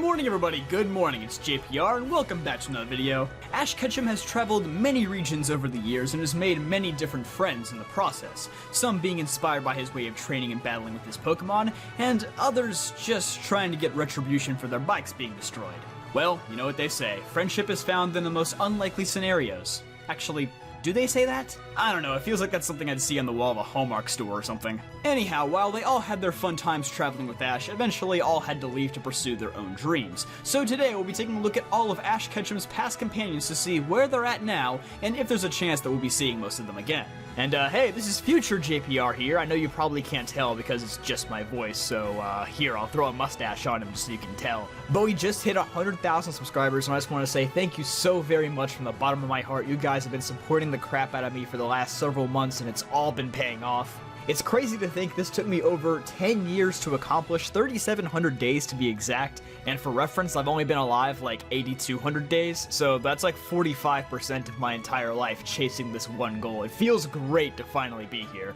morning everybody, good morning, it's JPR and welcome back to another video. Ash Ketchum has traveled many regions over the years and has made many different friends in the process, some being inspired by his way of training and battling with his Pokemon, and others just trying to get retribution for their bikes being destroyed. Well, you know what they say, friendship is found in the most unlikely scenarios. Actually, do they say that? I don't know, it feels like that's something I'd see on the wall of a Hallmark store or something. Anyhow, while they all had their fun times traveling with Ash, eventually all had to leave to pursue their own dreams. So today we'll be taking a look at all of Ash Ketchum's past companions to see where they're at now, and if there's a chance that we'll be seeing most of them again. And hey, this is future JPR here. I know you probably can't tell because it's just my voice, so here, I'll throw a mustache on him just so you can tell. But we just hit 100,000 subscribers, and I just want to say thank you so very much from the bottom of my heart. You guys have been supporting the crap out of me for the last several months, and it's all been paying off. It's crazy to think this took me over 10 years to accomplish, 3,700 days to be exact, and for reference, I've only been alive like 8,200 days, so that's like 45% of my entire life chasing this one goal. It feels great to finally be here.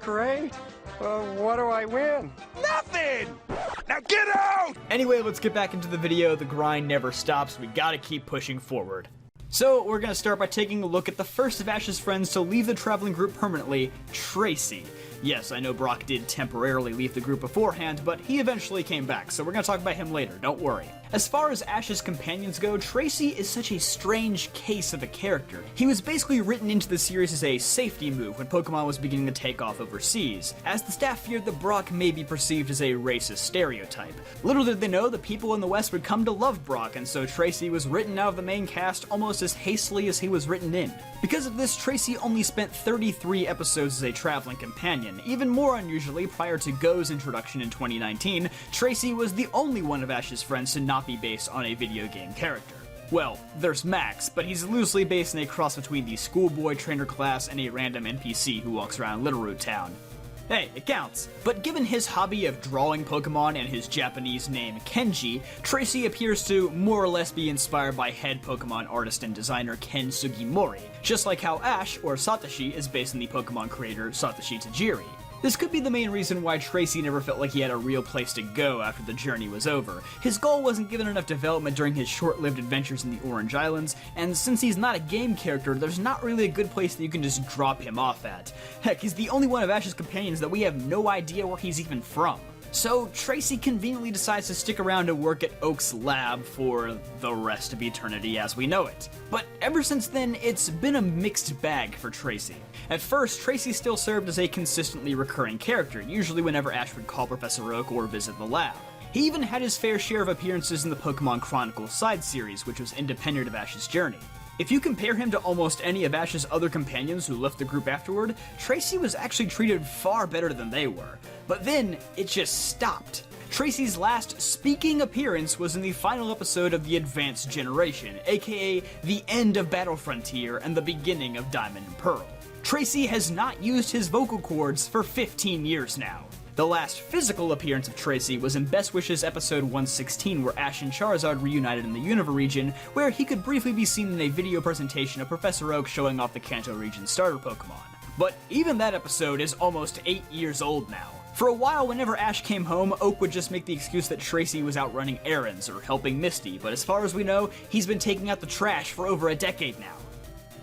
Great. What do I win? Nothing! Now get out! Anyway, let's get back into the video. The grind never stops. We gotta keep pushing forward. So, we're going to start by taking a look at the first of Ash's friends to leave the traveling group permanently, Tracy. Yes, I know Brock did temporarily leave the group beforehand, but he eventually came back, so we're going to talk about him later, don't worry. As far as Ash's companions go, Tracy is such a strange case of a character. He was basically written into the series as a safety move when Pokemon was beginning to take off overseas, as the staff feared that Brock may be perceived as a racist stereotype. Little did they know that people in the West would come to love Brock, and so Tracy was written out of the main cast almost as hastily as he was written in. Because of this, Tracy only spent 33 episodes as a traveling companion. Even more unusually, prior to Go's introduction in 2019, Tracy was the only one of Ash's friends to not be based on a video game character. Well, there's Max, but he's loosely based in a cross between the schoolboy trainer class and a random NPC who walks around Littleroot Town. Hey, it counts. But given his hobby of drawing Pokemon and his Japanese name Kenji, Tracy appears to more or less be inspired by head Pokemon artist and designer Ken Sugimori, just like how Ash, or Satoshi, is based on the Pokemon creator Satoshi Tajiri. This could be the main reason why Tracy never felt like he had a real place to go after the journey was over. His goal wasn't given enough development during his short-lived adventures in the Orange Islands, and since he's not a game character, there's not really a good place that you can just drop him off at. Heck, he's the only one of Ash's companions that we have no idea where he's even from. So, Tracy conveniently decides to stick around to work at Oak's lab for the rest of eternity as we know it. But ever since then, it's been a mixed bag for Tracy. At first, Tracy still served as a consistently recurring character, usually whenever Ash would call Professor Oak or visit the lab. He even had his fair share of appearances in the Pokemon Chronicles side series, which was independent of Ash's journey. If you compare him to almost any of Ash's other companions who left the group afterward, Tracy was actually treated far better than they were. But then, it just stopped. Tracy's last speaking appearance was in the final episode of the Advanced Generation, aka the end of Battle Frontier and the beginning of Diamond and Pearl. Tracy has not used his vocal cords for 15 years now. The last physical appearance of Tracy was in Best Wishes episode 116, where Ash and Charizard reunited in the Unova region, where he could briefly be seen in a video presentation of Professor Oak showing off the Kanto region starter Pokemon. But even that episode is almost 8 years old now. For a while, whenever Ash came home, Oak would just make the excuse that Tracy was out running errands or helping Misty, but as far as we know, he's been taking out the trash for over a decade now.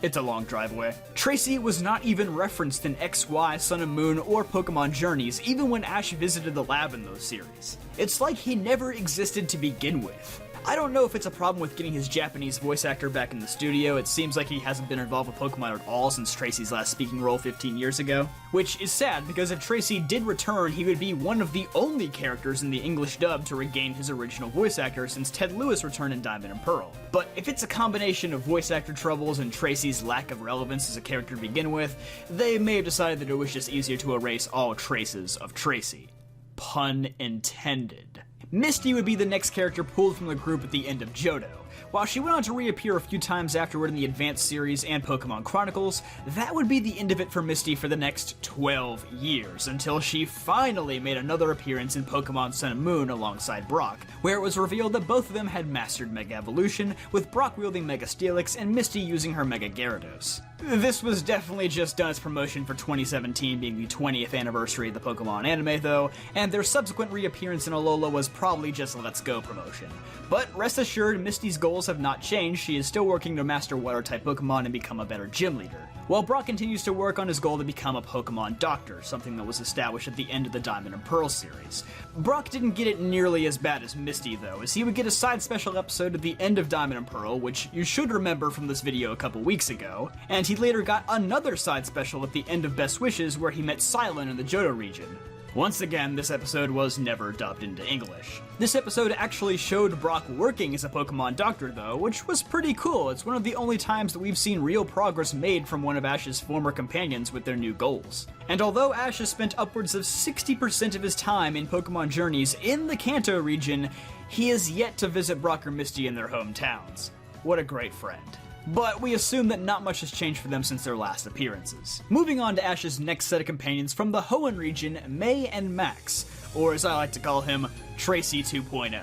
It's a long driveway. Tracy was not even referenced in XY, Sun and Moon, or Pokemon Journeys, even when Ash visited the lab in those series. It's like he never existed to begin with. I don't know if it's a problem with getting his Japanese voice actor back in the studio. It seems like he hasn't been involved with Pokemon at all since Tracy's last speaking role 15 years ago. Which is sad, because if Tracy did return, he would be one of the only characters in the English dub to regain his original voice actor since Ted Lewis returned in Diamond and Pearl. But if it's a combination of voice actor troubles and Tracy's lack of relevance as a character to begin with, they may have decided that it was just easier to erase all traces of Tracy. Pun intended. Misty would be the next character pulled from the group at the end of Johto. While she went on to reappear a few times afterward in the Advanced series and Pokemon Chronicles, that would be the end of it for Misty for the next 12 years, until she finally made another appearance in Pokemon Sun and Moon alongside Brock, where it was revealed that both of them had mastered Mega Evolution, with Brock wielding Mega Steelix and Misty using her Mega Gyarados. This was definitely just done as promotion for 2017 being the 20th anniversary of the Pokemon anime though, and their subsequent reappearance in Alola was probably just Let's Go promotion. But rest assured, Misty's goals have not changed. She is still working to master Water-type Pokemon and become a better gym leader, while Brock continues to work on his goal to become a Pokemon Doctor, something that was established at the end of the Diamond and Pearl series. Brock didn't get it nearly as bad as Misty though, as he would get a side special episode at the end of Diamond and Pearl, which you should remember from this video a couple weeks ago, and he later got another side special at the end of Best Wishes where he met Silent in the Johto region. Once again, this episode was never dubbed into English. This episode actually showed Brock working as a Pokemon Doctor though, which was pretty cool. It's one of the only times that we've seen real progress made from one of Ash's former companions with their new goals. And although Ash has spent upwards of 60% of his time in Pokemon Journeys in the Kanto region, he is yet to visit Brock or Misty in their hometowns. What a great friend. But we assume that not much has changed for them since their last appearances. Moving on to Ash's next set of companions from the Hoenn region, May and Max, or as I like to call him, Tracy 2.0.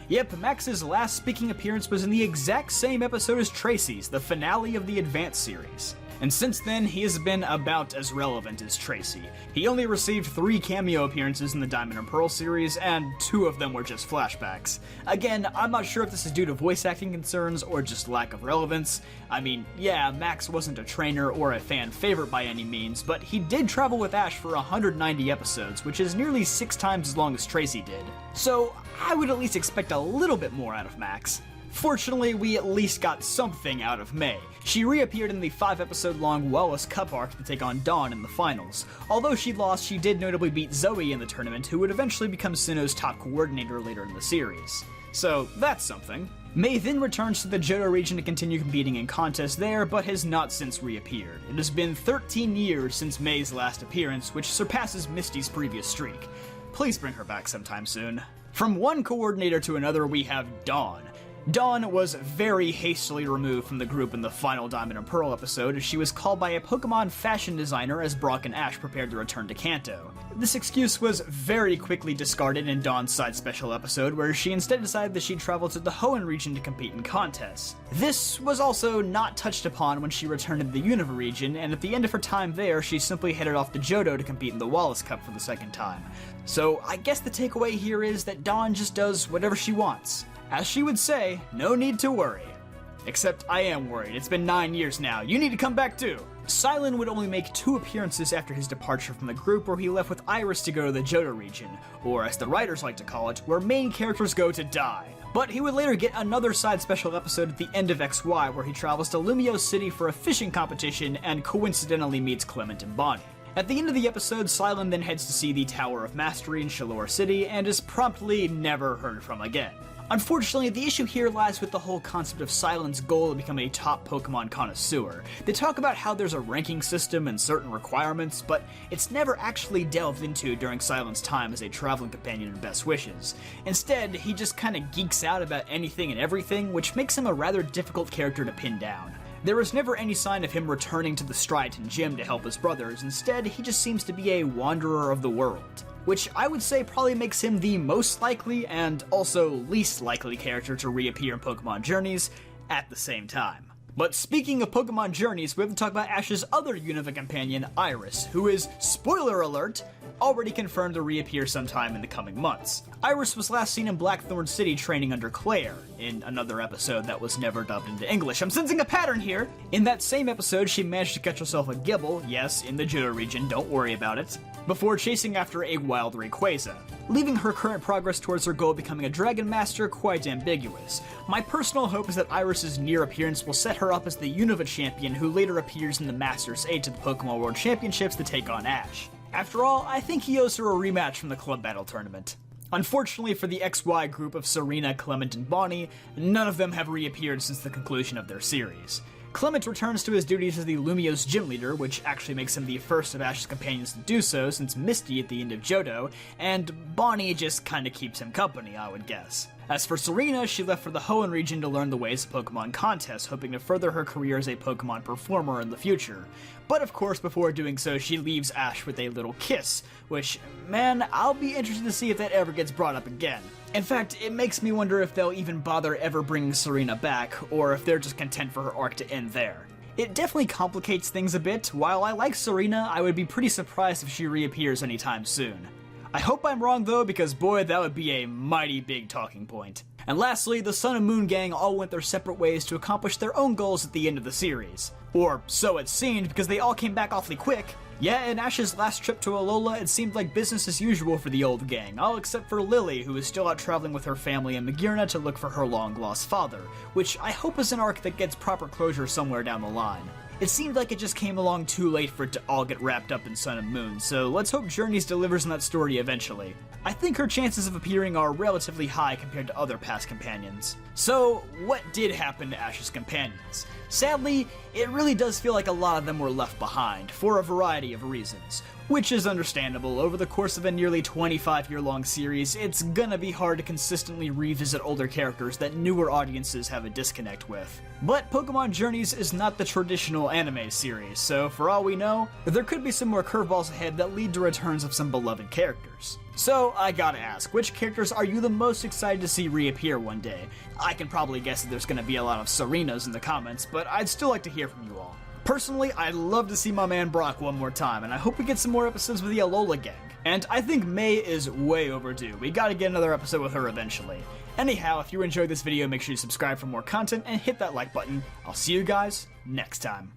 Yep, Max's last speaking appearance was in the exact same episode as Tracy's, the finale of the Advance series. And since then, he has been about as relevant as Tracy. He only received 3 cameo appearances in the Diamond and Pearl series, and 2 of them were just flashbacks. Again, I'm not sure if this is due to voice acting concerns or just lack of relevance. I mean, yeah, Max wasn't a trainer or a fan favorite by any means, but he did travel with Ash for 190 episodes, which is nearly 6 times as long as Tracy did. So, I would at least expect a little bit more out of Max. Fortunately, we at least got something out of May. She reappeared in the 5-episode-long Wallace Cup arc to take on Dawn in the finals. Although she lost, she did notably beat Zoe in the tournament, who would eventually become Sinnoh's top coordinator later in the series. So, that's something. May then returns to the Johto region to continue competing in contests there, but has not since reappeared. It has been 13 years since May's last appearance, which surpasses Misty's previous streak. Please bring her back sometime soon. From one coordinator to another, we have Dawn. Dawn was very hastily removed from the group in the final Diamond and Pearl episode as she was called by a Pokemon fashion designer as Brock and Ash prepared to return to Kanto. This excuse was very quickly discarded in Dawn's side special episode where she instead decided that she'd travel to the Hoenn region to compete in contests. This was also not touched upon when she returned to the Unova region, and at the end of her time there, she simply headed off to Johto to compete in the Wallace Cup for the second time. So I guess the takeaway here is that Dawn just does whatever she wants. As she would say, no need to worry. Except I am worried. It's been 9 years now. You need to come back too. Silent would only make 2 appearances after his departure from the group, where he left with Iris to go to the Johto region, or as the writers like to call it, where main characters go to die. But he would later get another side special episode at the end of XY, where he travels to Lumio City for a fishing competition and coincidentally meets Clement and Bonnie. At the end of the episode, Silent then heads to see the Tower of Mastery in Shalor City and is promptly never heard from again. Unfortunately, the issue here lies with the whole concept of Silent's goal to become a top Pokemon connoisseur. They talk about how there's a ranking system and certain requirements, but it's never actually delved into during Silent's time as a traveling companion in Best Wishes. Instead, he just kinda geeks out about anything and everything, which makes him a rather difficult character to pin down. There was never any sign of him returning to the Striaton Gym to help his brothers. Instead, he just seems to be a wanderer of the world, which I would say probably makes him the most likely and also least likely character to reappear in Pokemon Journeys at the same time. But speaking of Pokemon Journeys, we have to talk about Ash's other Unova companion, Iris, who is, spoiler alert, already confirmed to reappear sometime in the coming months. Iris was last seen in Blackthorn City training under Claire, in another episode that was never dubbed into English. I'm sensing a pattern here! In that same episode, she managed to catch herself a Gibble, yes, in the Johto region, don't worry about it, before chasing after a wild Rayquaza, leaving her current progress towards her goal of becoming a Dragon Master quite ambiguous. My personal hope is that Iris's near appearance will set her up as the Unova champion who later appears in the Masters 8 to the Pokemon World Championships to take on Ash. After all, I think he owes her a rematch from the Club Battle Tournament. Unfortunately for the XY group of Serena, Clement, and Bonnie, none of them have reappeared since the conclusion of their series. Clement returns to his duties as the Lumio's gym leader, which actually makes him the first of Ash's companions to do so since Misty at the end of Johto, and Bonnie just kinda keeps him company, I would guess. As for Serena, she left for the Hoenn region to learn the ways of Pokemon contests, hoping to further her career as a Pokemon performer in the future. But of course, before doing so, she leaves Ash with a little kiss, which, man, I'll be interested to see if that ever gets brought up again. In fact, it makes me wonder if they'll even bother ever bringing Serena back, or if they're just content for her arc to end there. it definitely complicates things a bit. While I like Serena, I would be pretty surprised if she reappears anytime soon. I hope I'm wrong though, because boy, that would be a mighty big talking point. And lastly, the Sun and Moon gang all went their separate ways to accomplish their own goals at the end of the series. Or so it seemed, because they all came back awfully quick. Yeah, in Ash's last trip to Alola, it seemed like business as usual for the old gang, all except for Lily, who is still out traveling with her family in Magirna to look for her long-lost father, which I hope is an arc that gets proper closure somewhere down the line. It seemed like it just came along too late for it to all get wrapped up in Sun and Moon, so let's hope Journeys delivers on that story eventually. I think her chances of appearing are relatively high compared to other past companions. So, what did happen to Ash's companions? Sadly, it really does feel like a lot of them were left behind, for a variety of reasons. Which is understandable. Over the course of a nearly 25-year-long series, it's gonna be hard to consistently revisit older characters that newer audiences have a disconnect with. But Pokemon Journeys is not the traditional anime series, so for all we know, there could be some more curveballs ahead that lead to returns of some beloved characters. So, I gotta ask, which characters are you the most excited to see reappear one day? I can probably guess that there's gonna be a lot of Serenas in the comments, but I'd still like to hear from you all. Personally, I'd love to see my man Brock one more time, and I hope we get some more episodes with the Alola gang. And I think May is way overdue. We gotta get another episode with her eventually. Anyhow, if you enjoyed this video, make sure you subscribe for more content and hit that like button. I'll see you guys next time.